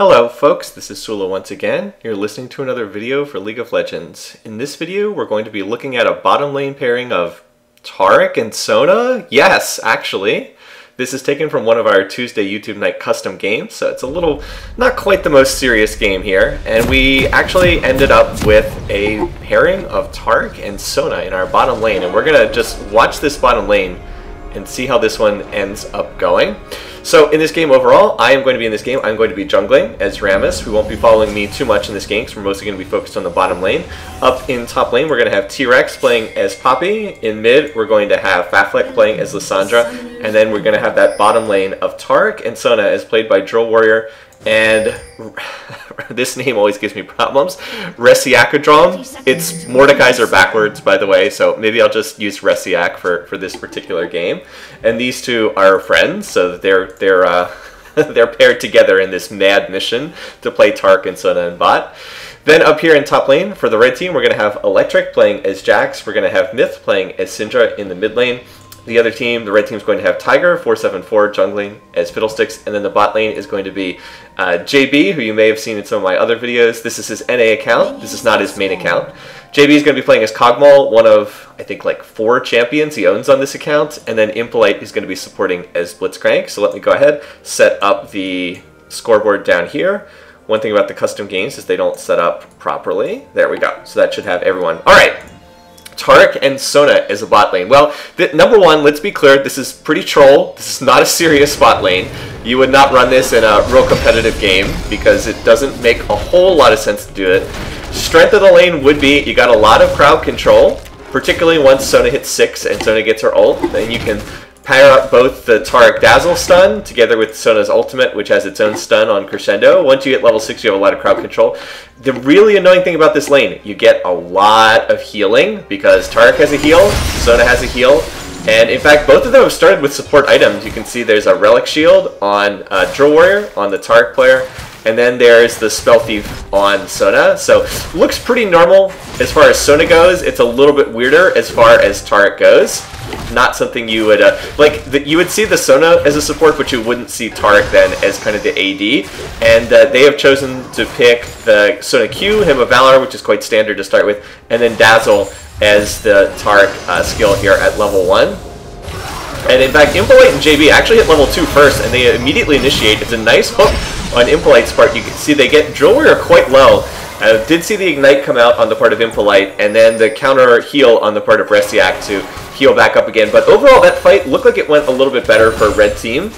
Hello folks, this is Sullla once again. You're listening to another video for League of Legends. In this video, we're going to be looking at a bottom lane pairing of Taric and Sona. Yes, actually. This is taken from one of our Tuesday YouTube night custom games, so it's a little, not quite the most serious game here. And we actually ended up with a pairing of Taric and Sona in our bottom lane. And we're gonna just watch this bottom lane and see how this one ends up going. So in this game overall, I am going to be in this game. I'm going to be jungling as Rammus, who won't be following me too much in this game because we're mostly going to be focused on the bottom lane. Up in top lane, we're going to have T-Rex playing as Poppy. In mid, we're going to have Faflek playing as Lissandra. And then we're going to have that bottom lane of Taric and Sona as played by Warrior and this name always gives me problems. Resiakedrom. It's Mordekaiser backwards, by the way, so maybe I'll just use Resiak for this particular game. And these two are friends, so they're paired together in this mad mission to play Taric and Sona and bot. Then up here in top lane, for the red team, we're going to have Electric playing as Jax. We're going to have Myth playing as Syndra in the mid lane. The other team, the red team, is going to have Tiger 474 jungling as Fiddlesticks, and then the bot lane is going to be JB, who you may have seen in some of my other videos. This is his NA account. This is not his main account. JB is going to be playing as Cogmal, one of, I think, like 4 champions he owns on this account, and then Impolite is going to be supporting as Blitzcrank. So let me go ahead, set up the scoreboard down here. One thing about the custom games is they don't set up properly. There we go. So that should have everyone. All right. Taric and Sona as a bot lane. Well, number one, let's be clear, this is pretty troll. This is not a serious bot lane. You would not run this in a real competitive game because it doesn't make a whole lot of sense to do it. Strength of the lane would be you got a lot of crowd control, particularly once Sona hits 6 and Sona gets her ult. Then you can pair up both the Taric Dazzle stun together with Sona's ultimate, which has its own stun on Crescendo. Once you hit level 6, you have a lot of crowd control. The really annoying thing about this lane, you get a lot of healing because Taric has a heal, Sona has a heal, and in fact, both of them have started with support items. You can see there's a Relic Shield on Warrior, on the Taric player, and then there's the Spell Thief on Sona. So looks pretty normal as far as Sona goes. It's a little bit weirder as far as Taric goes. Not something you would you would see the Sona as a support, but you wouldn't see Taric then as kind of the AD. And they have chosen to pick the Sona Q, Hymn of Valor, which is quite standard to start with, and then Dazzle as the Taric skill here at level 1. And in fact, Impolite and JB actually hit level 2 first, and they immediately initiate. It's a nice hook on Impolite's part. You can see they get Warrior quite low. I did see the Ignite come out on the part of Impolite, and then the counter heal on the part of Resiak to heal back up again. But overall, that fight looked like it went a little bit better for red team.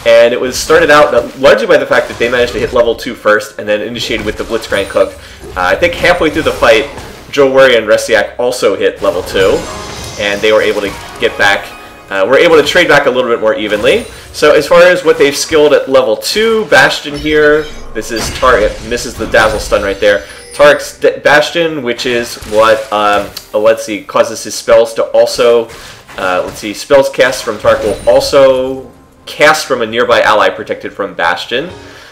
And it was started out largely by the fact that they managed to hit level 2 first, and then initiated with the Blitzcrank hook. I think halfway through the fight, Warrior and Resiak also hit level 2, and they were able to get back. We're able to trade back a little bit more evenly. So as far as what they've skilled at level 2, Bastion here, this is Taric, misses the Dazzle stun right there. Taric's Bastion, which is what, let's see, causes his spells to also, let's see, spells cast from Taric will also cast from a nearby ally protected from Bastion.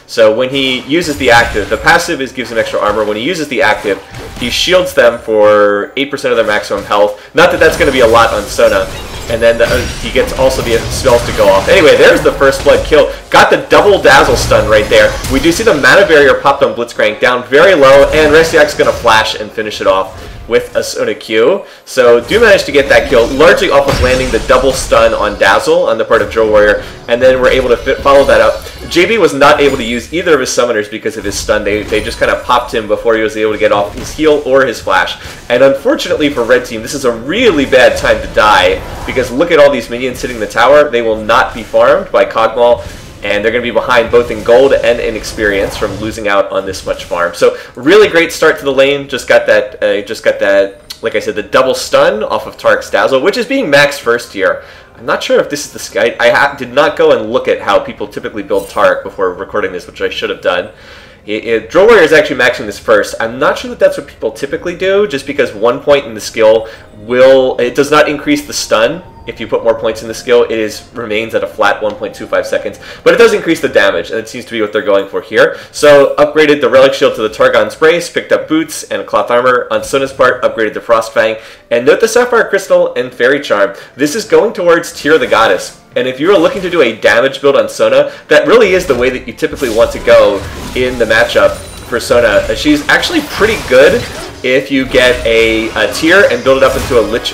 So when he uses the active, the passive gives him extra armor. When he uses the active, he shields them for 8% of their maximum health. Not that that's going to be a lot on Sona. And then he gets also the spells to go off. Anyway, there's the first blood kill. Got the double Dazzle stun right there. We do see the mana barrier popped on Blitzcrank down very low, and Resiak's going to flash and finish it off with a Sona Q. So do manage to get that kill, largely off of landing the double stun on Dazzle on the part of Warrior, and then we're able to follow that up. JB was not able to use either of his summoners because of his stun. They just kind of popped him before he was able to get off his heal or his flash. And unfortunately for red team, this is a really bad time to die because look at all these minions hitting the tower. They will not be farmed by Cogmal, and they're going to be behind both in gold and in experience from losing out on this much farm. So really great start to the lane. Just got that, like I said, the double stun off of Taric's Dazzle, which is being maxed first here. I'm not sure if this is the sky. I did not go and look at how people typically build Taric before recording this, which I should have done. Warrior is actually maxing this first. I'm not sure that that's what people typically do, just because 1 point in the skill it does not increase the stun. If you put more points in the skill, it remains at a flat 1.25 seconds. But it does increase the damage, and it seems to be what they're going for here. So upgraded the Relic Shield to the Targon's Brace, picked up Boots and Cloth Armor on Sona's part, upgraded the Frostfang, and note the Sapphire Crystal and Fairy Charm. This is going towards Tear the Goddess. And if you are looking to do a damage build on Sona, that really is the way that you typically want to go in the matchup for Sona. She's actually pretty good if you get a tier and build it up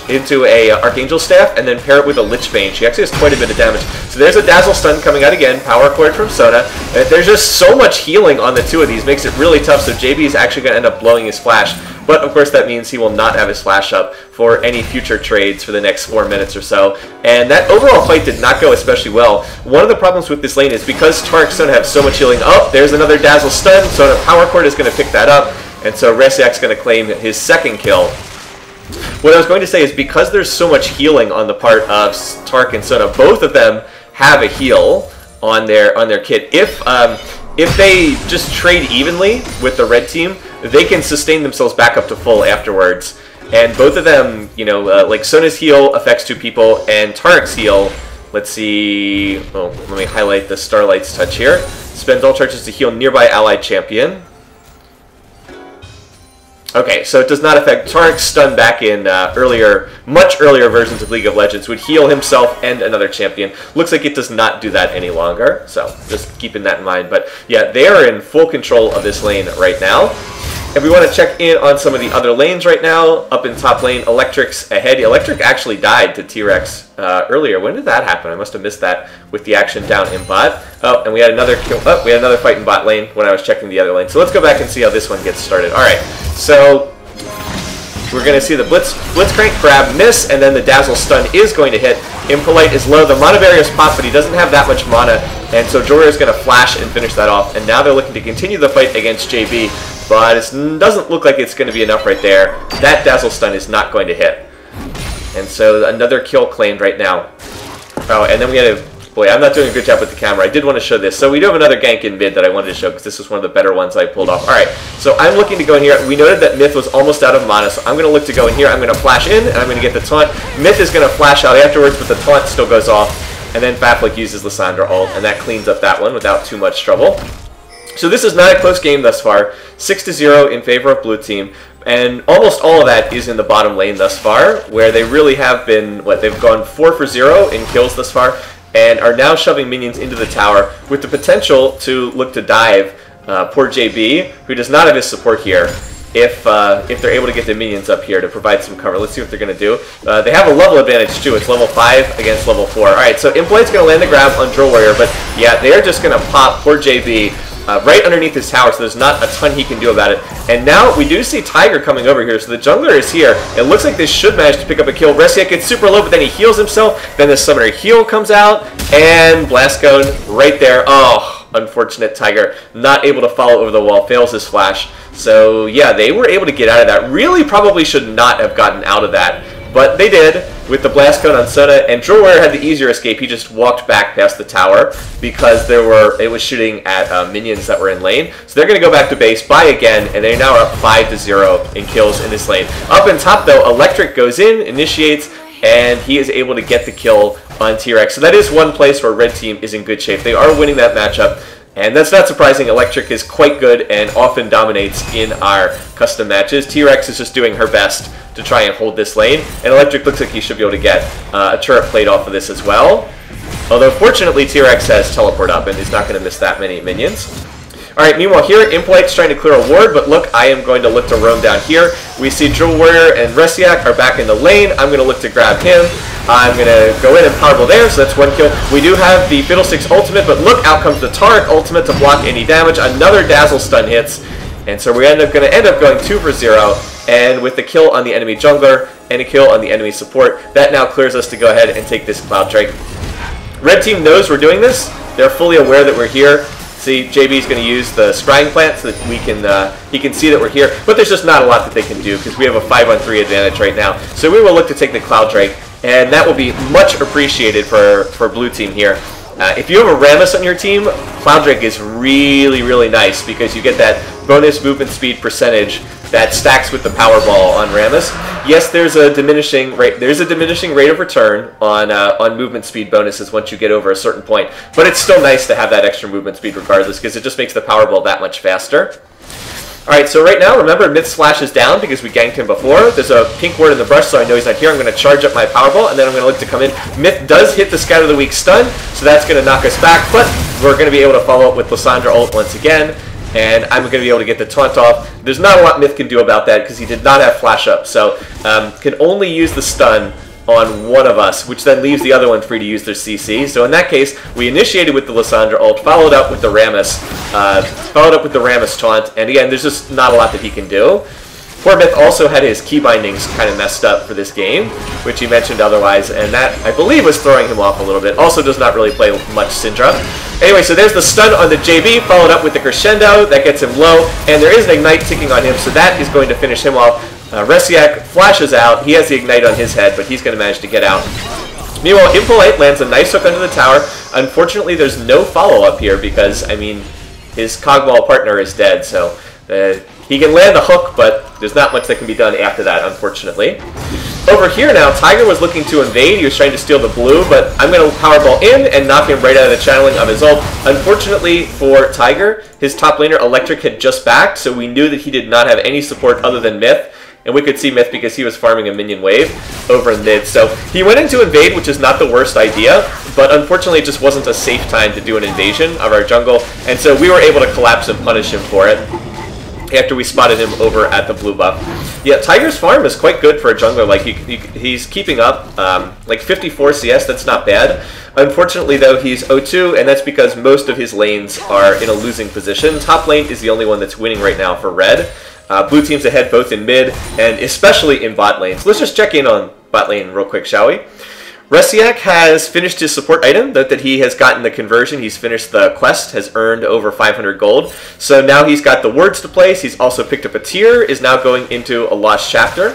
into a Archangel Staff and then pair it with a Lich Bane. She actually has quite a bit of damage. So there's a Dazzle Stun coming out again, Power Chord from Sona. There's just so much healing on the two of these, makes it really tough, so JB is actually going to end up blowing his flash. But of course that means he will not have his flash up for any future trades for the next 4 minutes or so. And that overall fight did not go especially well. One of the problems with this lane is because Taric and Sona have so much healing. Oh, there's another Dazzle Stun. Sona Power Chord is going to pick that up. And so Resiak's going to claim his second kill. What I was going to say is because there's so much healing on the part of Taric and Sona, both of them have a heal on their kit. If they just trade evenly with the red team, they can sustain themselves back up to full afterwards. And both of them, you know, like Sona's heal affects 2 people, and Taric's heal, let's see, oh, let me highlight the Starlight's touch here. Spends all charges to heal nearby allied champion. Okay, so it does not affect Taric's stun back in much earlier versions of League of Legends would heal himself and another champion. Looks like it does not do that any longer, so just keeping that in mind. But yeah, they are in full control of this lane right now. If we want to check in on some of the other lanes right now, up in top lane, Electric's ahead. Electric actually died to T-Rex earlier. When did that happen? I must have missed that with the action down in bot. Oh, and we had another kill. Oh, we had another fight in bot lane when I was checking the other lane. So let's go back and see how this one gets started. All right, so we're going to see the Blitzcrank grab, miss, and then the Dazzle Stun is going to hit. Impolite is low. The Mana Barrier's pop, but he doesn't have that much mana, and so Warrior is going to flash and finish that off. And now they're looking to continue the fight against JB, but it doesn't look like it's going to be enough right there. That Dazzle Stun is not going to hit. And so another kill claimed right now. Oh, and then we had a... Boy, I'm not doing a good job with the camera. I did want to show this. So we do have another gank in mid that I wanted to show because this was one of the better ones I pulled off. All right, so I'm looking to go in here. We noted that Myth was almost out of mana, so I'm going to look to go in here. I'm going to flash in, and I'm going to get the taunt. Myth is going to flash out afterwards, but the taunt still goes off. And then Faflik uses Lissandra ult, and that cleans up that one without too much trouble. So this is not a close game thus far. 6-0 in favor of blue team. And almost all of that is in the bottom lane thus far, where they really have been, they've gone 4 for 0 in kills thus far, and are now shoving minions into the tower with the potential to look to dive poor JB, who does not have his support here, if they're able to get the minions up here to provide some cover. Let's see what they're going to do. They have a level advantage too. It's level 5 against level 4. Alright, so Impolite's going to land the grab on Drill Warrior, but yeah, they're just going to pop poor JB right underneath his tower, so there's not a ton he can do about it. And now we do see Tiger coming over here, so the jungler is here. It looks like they should manage to pick up a kill. Resiak gets super low, but then he heals himself. Then the Summoner heal comes out, and Blast Cone right there. Oh, unfortunate. Tiger not able to follow over the wall, fails his flash. So yeah, they were able to get out of that. Really probably should not have gotten out of that, but they did with the Blast Cone on Sona, and Drill Warrior had the easier escape. He just walked back past the tower because it was shooting at minions that were in lane. So they're going to go back to base, buy again, and they now are up 5-0 in kills in this lane. Up in top though, Electric goes in, initiates, and he is able to get the kill on T-Rex. So that is one place where Red Team is in good shape. They are winning that matchup. And that's not surprising. Electric is quite good and often dominates in our custom matches. T-Rex is just doing her best to try and hold this lane. And Electric looks like he should be able to get a turret plate off of this as well. Although, fortunately, T-Rex has teleport up and is not going to miss that many minions. Alright, meanwhile here, Impolite's trying to clear a ward, but look, I am going to look to roam down here. We see Drill Warrior and Resiak are back in the lane. I'm going to look to grab him. I'm going to go in and powerball there, so that's one kill. We do have the Fiddlesticks ultimate, but look, out comes the Taric ultimate to block any damage. Another Dazzle Stun hits, and so we're going to end up going 2 for 0, and with the kill on the enemy jungler and a kill on the enemy support, that now clears us to go ahead and take this Cloud Drake. Red Team knows we're doing this. They're fully aware that we're here. See, JB's going to use the Scrying Plant so that he can see that we're here, but there's just not a lot that they can do because we have a 5-on-3 advantage right now. So we will look to take the Cloud Drake, and that will be much appreciated for blue team here. If you have a Rammus on your team, Cloud Drake is really, really nice because you get that bonus movement speed percentage that stacks with the Powerball on Rammus. Yes, there's a diminishing rate. There's a diminishing rate of return on movement speed bonuses once you get over a certain point, but it's still nice to have that extra movement speed regardless because it just makes the Powerball that much faster. Alright, so right now, remember, Myth's flash is down because we ganked him before. There's a pink ward in the brush, so I know he's not here. I'm going to charge up my Powerball, and then I'm going to look to come in. Myth does hit the Scout of the Week stun, so that's going to knock us back, but we're going to be able to follow up with Lissandra ult once again. and I'm going to be able to get the taunt off. There's not a lot Myth can do about that because he did not have flash up, so can only use the stun on one of us, which then leaves the other one free to use their CC. So in that case, we initiated with the Lissandra ult, followed up with the Rammus taunt, and again, there's just not a lot that he can do. Poor Myth also had his key bindings kind of messed up for this game, which he mentioned otherwise, and that, I believe, was throwing him off a little bit. Also does not really play much Syndra. Anyway, so there's the stun on the JB, followed up with the Crescendo. That gets him low, and there is an Ignite ticking on him, so that is going to finish him off. Resiak flashes out. He has the Ignite on his head, but he's going to manage to get out. Meanwhile, Impolite lands a nice hook under the tower. Unfortunately, there's no follow-up here because, I mean, his Cogwall partner is dead, so he can land the hook, but there's not much that can be done after that, unfortunately. Over here now, Tiger was looking to invade. He was trying to steal the blue, but I'm going to Powerball in and knock him right out of the channeling of his ult. Unfortunately for Tiger, his top laner, Electric, had just backed, so we knew that he did not have any support other than Myth. And we could see Myth because he was farming a minion wave over in mid. So he went into invade, which is not the worst idea, but unfortunately it just wasn't a safe time to do an invasion of our jungle. And so we were able to collapse and punish him for it after we spotted him over at the blue buff. Yeah, Tiger's farm is quite good for a jungler. Like he's keeping up, like 54 CS, that's not bad. Unfortunately though, he's 0-2, and that's because most of his lanes are in a losing position. Top lane is the only one that's winning right now for red. Blue team's ahead both in mid and especially in bot lane. So let's just check in on bot lane real quick, shall we? Resiak has finished his support item, that he has gotten the conversion. He's finished the quest, has earned over 500 gold. So now he's got the words to place. He's also picked up a tier, is now going into a lost chapter.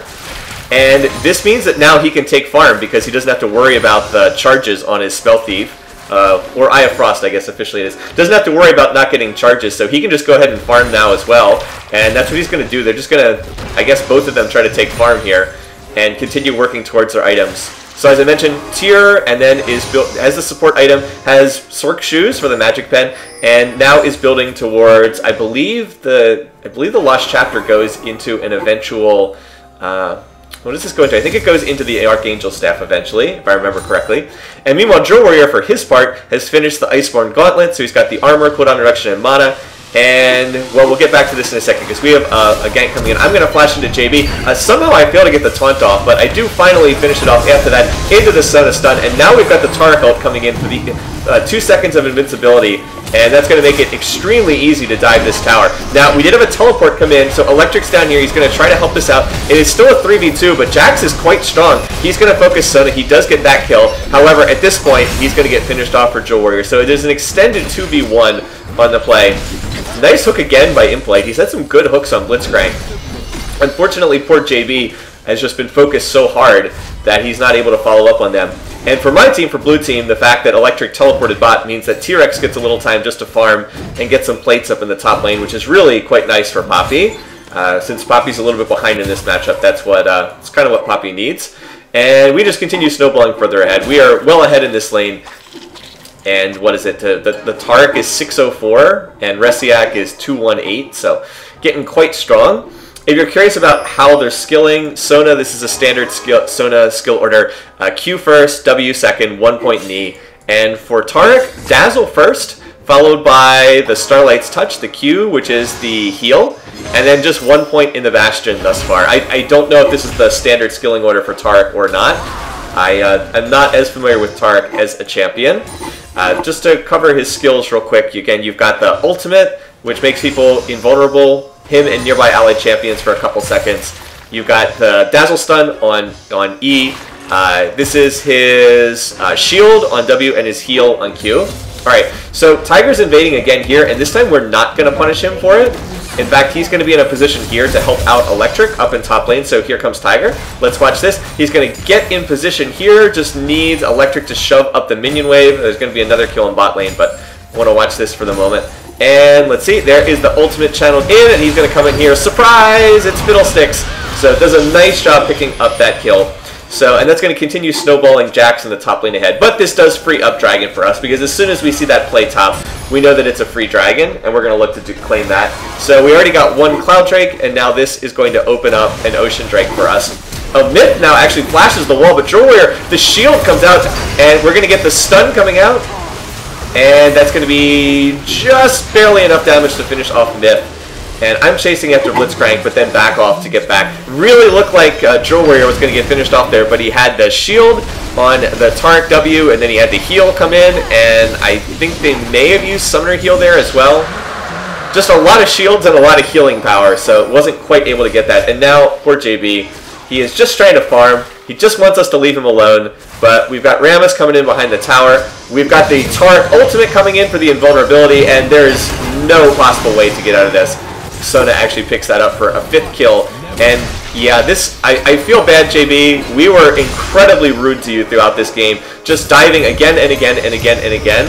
And this means that now he can take farm because he doesn't have to worry about the charges on his Spell Thief. Or Eye of Frost, I guess officially it is. Doesn't have to worry about not getting charges, so he can just go ahead and farm now as well. And that's what he's going to do. They're just going to, I guess both of them try to take farm here and continue working towards their items. So as I mentioned, tier, and then is built as the support item, has Sork Shoes for the Magic Pen, and now is building towards, I believe the Lost Chapter goes into an eventual, what does this go into? I think it goes into the Archangel Staff eventually, if I remember correctly. And meanwhile, Drill Warrior, for his part, has finished the Iceborne Gauntlet, so he's got the armor, cooldown reduction, and mana. And, well, we'll get back to this in a second, because we have a gank coming in. I'm going to flash into JB. Somehow I fail to get the taunt off, but I do finally finish it off after that into the Sona stun. And now we've got the Taric ult coming in for the 2 seconds of invincibility. And that's going to make it extremely easy to dive this tower. Now, we did have a teleport come in, so Electric's down here. He's going to try to help us out. It is still a 3v2, but Jax is quite strong. He's going to focus Sona. He does get that kill. However, at this point, he's going to get finished off for Drill Warrior. So there's an extended 2v1 on the play. Nice hook again by Impolite. He's had some good hooks on Blitzcrank. Unfortunately, poor JB has just been focused so hard that he's not able to follow up on them. And for my team, for blue team, the fact that Electric teleported bot means that T-Rex gets a little time just to farm and get some plates up in the top lane, which is really quite nice for Poppy. Since Poppy's a little bit behind in this matchup, that's what it's kind of what Poppy needs. And we just continue snowballing further ahead. We are well ahead in this lane. And what is it? The Taric is 604 and Resiak is 218, so getting quite strong. If you're curious about how they're skilling, Sona, this is a standard Sona skill order. Q first, W second, 1 point in E. And for Taric, Dazzle first, followed by the Starlight's Touch, the Q, which is the heal, and then just 1 point in the Bastion thus far. I don't know if this is the standard skilling order for Taric or not. I'm not as familiar with Taric as a champion. Just to cover his skills real quick, again, you've got the ultimate, which makes people invulnerable, him and nearby allied champions for a couple seconds. You've got the Dazzle Stun on E. This is his shield on W and his heal on Q. Alright, so Tiger's invading again here, and this time we're not going to punish him for it. In fact, he's going to be in a position here to help out Electric up in top lane, so here comes Tiger. Let's watch this. He's going to get in position here, just needs Electric to shove up the minion wave. There's going to be another kill in bot lane, but I want to watch this for the moment. And let's see, there is the ultimate channeled in, and he's going to come in here. Surprise! It's Fiddlesticks! So it does a nice job picking up that kill. So, and that's going to continue snowballing Jax in the top lane ahead. But this does free up Dragon for us, because as soon as we see that play top, we know that it's a free Dragon, and we're going to look to claim that. So we already got one Cloud Drake, and now this is going to open up an Ocean Drake for us. A Myth now actually flashes the wall, but Drill Warrior, the shield comes out, and we're going to get the stun coming out. And that's going to be just barely enough damage to finish off Myth. And I'm chasing after Blitzcrank, but then back off to get back. Really looked like Drill Warrior was going to get finished off there, but he had the shield on the Taric W, and then he had the heal come in, and I think they may have used Summoner Heal there as well. Just a lot of shields and a lot of healing power, so wasn't quite able to get that. And now, poor JB, he is just trying to farm. He just wants us to leave him alone, but we've got Rammus coming in behind the tower. We've got the Taric ultimate coming in for the invulnerability, and there's no possible way to get out of this. Sona actually picks that up for a 5th kill. And yeah, I feel bad, JB. We were incredibly rude to you throughout this game, just diving again and again and again and again.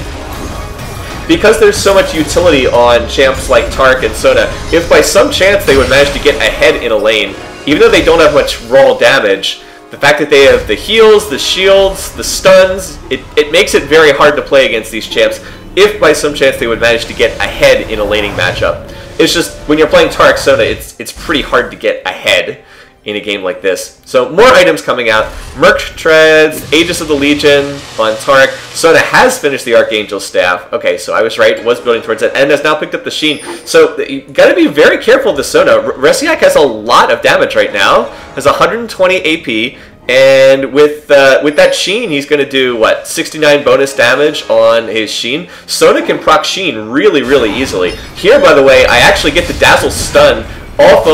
Because there's so much utility on champs like Taric and Sona, if by some chance they would manage to get ahead in a lane, even though they don't have much raw damage, the fact that they have the heals, the shields, the stuns, it makes it very hard to play against these champs if by some chance they would manage to get ahead in a laning matchup. It's just, when you're playing Taric Sona, it's pretty hard to get ahead in a game like this. So, more items coming out. Merc Treads, Aegis of the Legion on Taric. Sona has finished the Archangel Staff. Okay, so I was right, was building towards it, and has now picked up the Sheen. So, you gotta be very careful with the Sona. Resiak has a lot of damage right now. Has 120 AP. And with that Sheen, he's going to do, what, 69 bonus damage on his Sheen. Sona can proc Sheen really, really easily. Here, by the way, I actually get the Dazzle stun off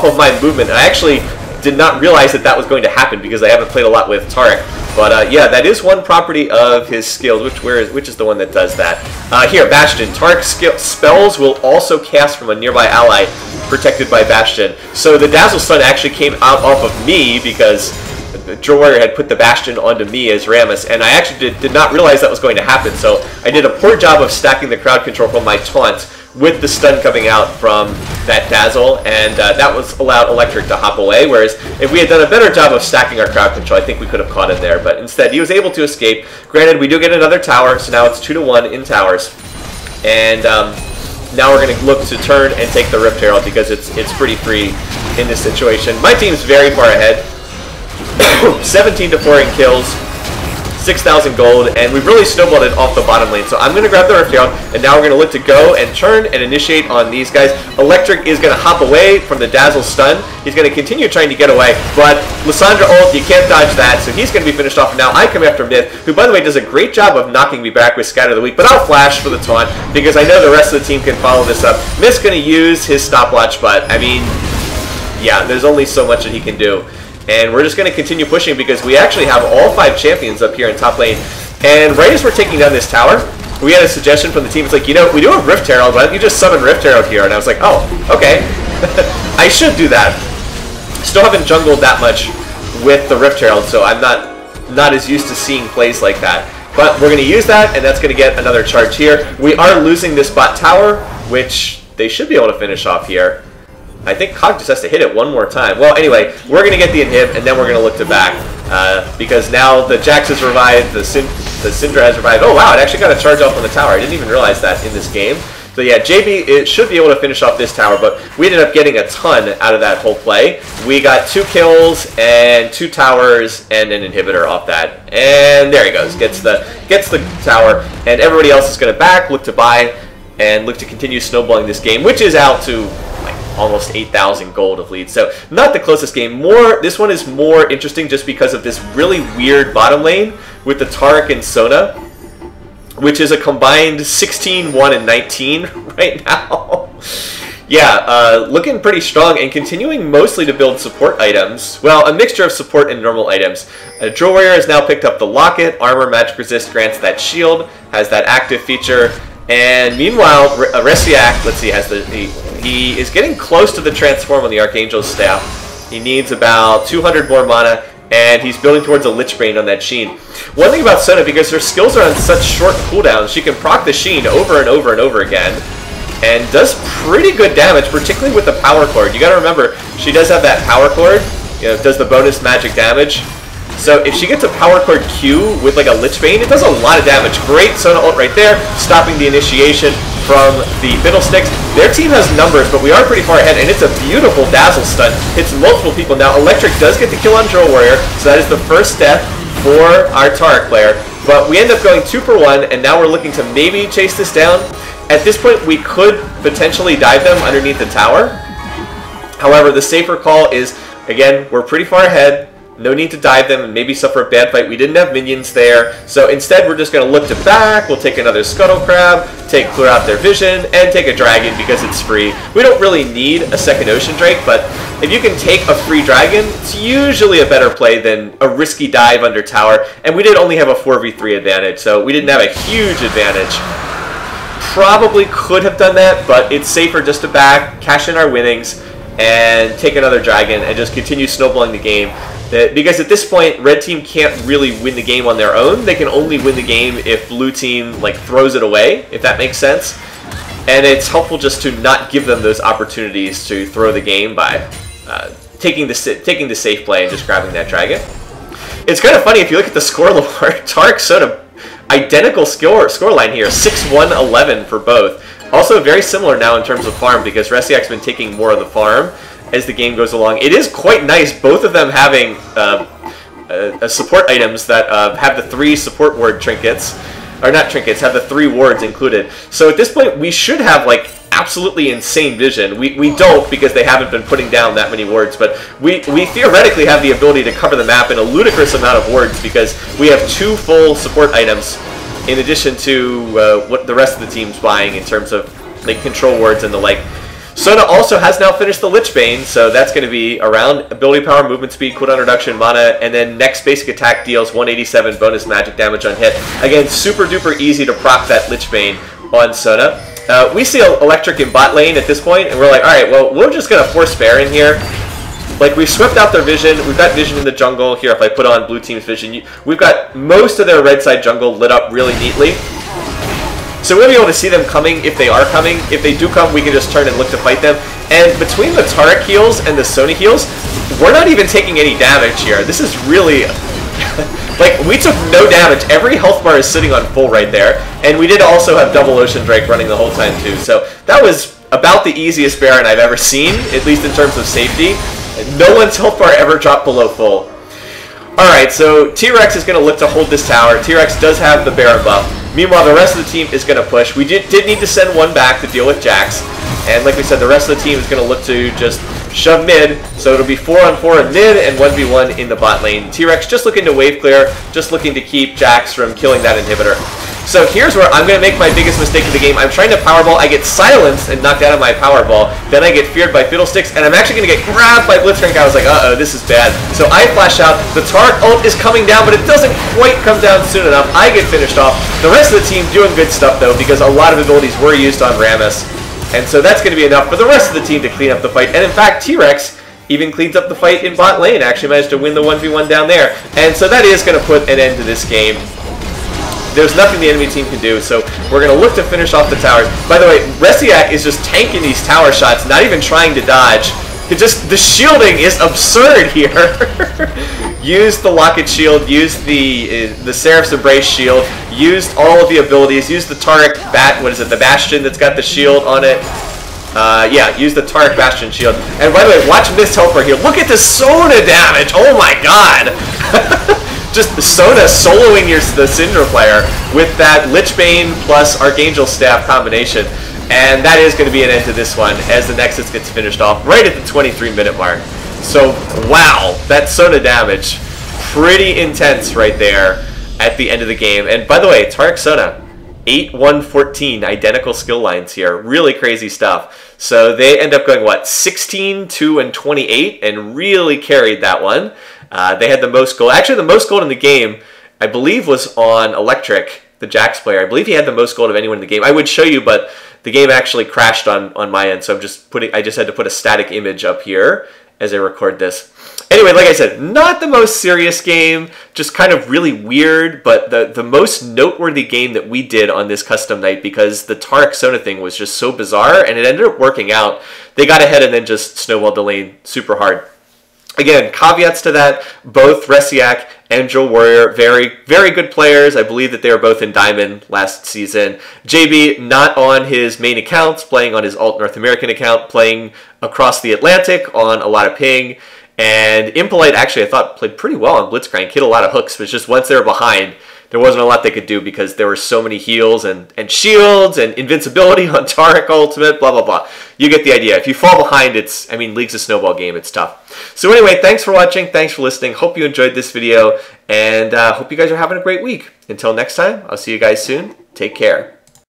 of my movement. I actually did not realize that was going to happen because I haven't played a lot with Taric. But yeah, that is one property of his skills. Which is the one that does that? Here, Bastion. Taric spells will also cast from a nearby ally protected by Bastion. So the Dazzle stun actually came out off of me because Drill Warrior had put the Bastion onto me as Rammus, and I actually did not realize that was going to happen, so I did a poor job of stacking the crowd control from my taunt with the stun coming out from that Dazzle, and that was allowed Electric to hop away, whereas if we had done a better job of stacking our crowd control, I think we could have caught him there, but instead he was able to escape. Granted, we do get another tower, so now it's 2-1 in towers, and now we're going to look to turn and take the Rift Herald because it's pretty free in this situation. My team's very far ahead. 17-4 in kills, 6,000 gold, and we've really snowballed it off the bottom lane. So I'm going to grab the Rift Herald, and now we're going to look to go and turn and initiate on these guys. Electric is going to hop away from the Dazzle stun. He's going to continue trying to get away, but Lissandra ult, you can't dodge that, so he's going to be finished off. Now I come after Myth, who, by the way, does a great job of knocking me back with Scatter the Weak, but I'll flash for the taunt because I know the rest of the team can follow this up. Myth's going to use his stopwatch, but, I mean, yeah, there's only so much that he can do. And we're just going to continue pushing because we actually have all 5 champions up here in top lane. And right as we're taking down this tower, we had a suggestion from the team. It's like, you know, we do have Rift Herald, why don't you just summon Rift Herald here? And I was like, oh, okay. I should do that. Still haven't jungled that much with the Rift Herald, so I'm not as used to seeing plays like that. But we're going to use that, and that's going to get another charge here. We are losing this bot tower, which they should be able to finish off here. I think Cog just has to hit it one more time. Well, anyway, we're going to get the inhib, and then we're going to look to back. Because now the Jax has revived, the Syndra has revived. Oh, wow, it actually got a charge off on the tower. I didn't even realize that in this game. So yeah, JB should be able to finish off this tower, but we ended up getting a ton out of that whole play. We got 2 kills and 2 towers and an inhibitor off that. And there he goes, gets the tower, and everybody else is going to back, look to buy, and look to continue snowballing this game, which is out to almost 8,000 gold of lead. So not the closest game. This one is more interesting just because of this really weird bottom lane with the Taric and Sona, which is a combined 16, 1, and 19 right now. Yeah, looking pretty strong and continuing mostly to build support items. Well, a mixture of support and normal items. Drill Warrior has now picked up the Locket. Armor Magic Resist grants that shield, has that active feature. And meanwhile, Resiak, let's see, he is getting close to the transform on the Archangel's staff. He needs about 200 more mana, and he's building towards a Lich Bane on that Sheen. One thing about Sona, because her skills are on such short cooldowns, she can proc the Sheen over and over and over again, and does pretty good damage, particularly with the Power Chord. You gotta remember, she does have that Power Chord, you know, does the bonus magic damage. So if she gets a Power Chord Q with like a Lich Bane, it does a lot of damage. Great Sona ult right there, stopping the initiation from the Fiddlesticks. Their team has numbers, but we are pretty far ahead, and it's a beautiful Dazzle stun. Hits multiple people. Now Electric does get the kill on Drill Warrior, so that is the first death for our Taric player, but we end up going 2 for 1, and now we're looking to maybe chase this down. At this point, we could potentially dive them underneath the tower. However, the safer call is, again, we're pretty far ahead. No need to dive them and maybe suffer a bad fight. We didn't have minions there. So instead, we're just going to look to back. We'll take another Scuttle Crab, clear out their vision, and take a dragon because it's free. We don't really need a second Ocean Drake, but if you can take a free dragon, it's usually a better play than a risky dive under tower. And we did only have a 4v3 advantage, so we didn't have a huge advantage. Probably could have done that, but it's safer just to back, cash in our winnings, and take another dragon and just continue snowballing the game. Because at this point, red team can't really win the game on their own. They can only win the game if blue team throws it away, if that makes sense. And it's helpful just to not give them those opportunities to throw the game by taking the safe play and just grabbing that dragon. It's kind of funny if you look at the score report. Taric, Sona, identical score line here, 6-1-11 for both. Also very similar now in terms of farm because Resiak's been taking more of the farm as the game goes along. It is quite nice, both of them having support items that have the 3 support ward trinkets, or not trinkets, have the 3 wards included. So at this point, we should have absolutely insane vision. We don't because they haven't been putting down that many wards, but we theoretically have the ability to cover the map in a ludicrous amount of wards because we have 2 full support items in addition to what the rest of the team's buying in terms of control wards and the like. Sona also has now finished the Lich Bane, so that's going to be around ability power, movement speed, cooldown reduction, mana, and then next basic attack deals 187 bonus magic damage on hit. Again, super duper easy to proc that Lich Bane on Sona. We see electric in bot lane at this point, and we're like, alright, well, we're just going to force Bear in here. We've swept out their vision. We've got vision in the jungle. Here, if I put on blue team's vision, we've got most of their red side jungle lit up really neatly. So we'll be able to see them coming if they are coming. If they do come, we can just turn and look to fight them. And between the Taric heals and the Sona heals, we're not even taking any damage here. This is really... we took no damage. Every health bar is sitting on full right there. And we did also have double Ocean Drake running the whole time too. So that was about the easiest Baron I've ever seen, at least in terms of safety. No one's health bar ever dropped below full. Alright, so T-Rex is going to look to hold this tower. T-Rex does have the Baron buff. Meanwhile, the rest of the team is going to push. We did need to send one back to deal with Jax. And like we said, the rest of the team is going to look to just shove mid. So it'll be 4-on-4 in mid and 1v1 in the bot lane. T-Rex just looking to wave clear, just looking to keep Jax from killing that inhibitor. So here's where I'm going to make my biggest mistake of the game. I'm trying to Powerball. I get silenced and knocked out of my Powerball. Then I get feared by Fiddlesticks, and I'm actually going to get grabbed by Blitzcrank. I was like, uh-oh, this is bad. So I flash out. The Taric ult is coming down, but it doesn't quite come down soon enough. I get finished off. The rest of the team doing good stuff, though, because a lot of abilities were used on Rammus. And so that's going to be enough for the rest of the team to clean up the fight. And in fact, T-Rex even cleans up the fight in bot lane. Actually managed to win the 1v1 down there. And so that is going to put an end to this game. There's nothing the enemy team can do, so we're going to look to finish off the towers. By the way, Resiak is just tanking these tower shots, not even trying to dodge. The shielding is absurd here. Use the Locket shield, use the Seraph's Embrace shield, used all of the abilities, use the Taric the Bastion that's got the shield on it. Yeah, use the Taric Bastion shield. And by the way, watch this helper here. Look at the Sona damage! Oh my god! Just Sona soloing the Syndra player with that Lich Bane plus Archangel Staff combination. And that is going to be an end to this one as the Nexus gets finished off right at the 23-minute mark. So, wow, that Sona damage, pretty intense right there at the end of the game. And by the way, Taric Sona, 8-1-14, identical skill lines here. Really crazy stuff. So they end up going, what, 16-2-28, and really carried that one. They had the most gold. Actually, the most gold in the game, I believe, was on Electric, the Jax player. I believe he had the most gold of anyone in the game. I would show you, but the game actually crashed on my end, so I just had to put a static image up here as I record this. Anyway, like I said, not the most serious game, just kind of really weird, but the most noteworthy game that we did on this custom night because the Taric Sona thing was just so bizarre, and it ended up working out. They got ahead and then just snowballed the lane super hard. Again, caveats to that, both Resiak and Joe Warrior, very, very good players. I believe that they were both in Diamond last season. JB, not on his main accounts, playing on his alt North American account, playing across the Atlantic on a lot of ping. And Impolite, actually, I thought played pretty well on Blitzcrank. Hit a lot of hooks, but it's just once they were behind, there wasn't a lot they could do because there were so many heals and shields and invincibility on Taric ultimate, blah, blah, blah. You get the idea. If you fall behind, I mean, League's a snowball game. It's tough. So anyway, thanks for watching. Thanks for listening. Hope you enjoyed this video, and hope you guys are having a great week. Until next time, I'll see you guys soon. Take care.